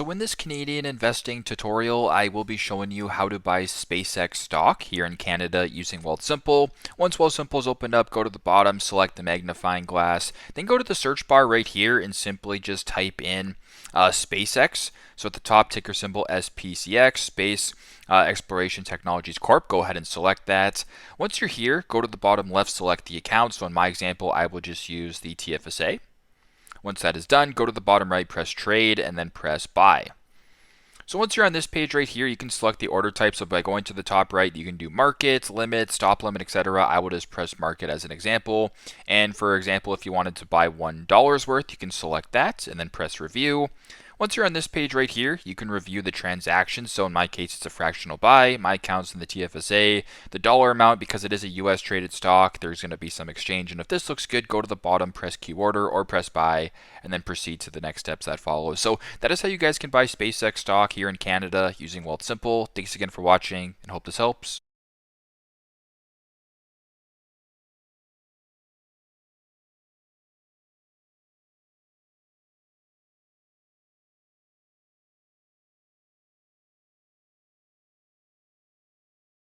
So in this Canadian investing tutorial, I will be showing you how to buy SpaceX stock here in Canada using Wealthsimple. Once Wealthsimple is opened up, go to the bottom, select the magnifying glass, then go to the search bar right here and simply just type in SpaceX. So at the top, ticker symbol SPCX, Space Exploration Technologies Corp. Go ahead and select that. Once you're here, go to the bottom left, select the account. So in my example, I will just use the TFSA. Once that is done, go to the bottom right, press trade, and then press buy. So once you're on this page right here, you can select the order type. So by going to the top right, you can do market, limit, stop limit, etc. I will just press market as an example. And for example, if you wanted to buy $1 worth, you can select that and then press review. Once you're on this page right here, you can review the transaction. So in my case, it's a fractional buy. My account's in the TFSA. The dollar amount, because it is a US traded stock, there's going to be some exchange. And if this looks good, go to the bottom, press Q order or press buy, and then proceed to the next steps that follow. So that is how you guys can buy SpaceX stock here in Canada using Wealthsimple. Thanks again for watching and hope this helps.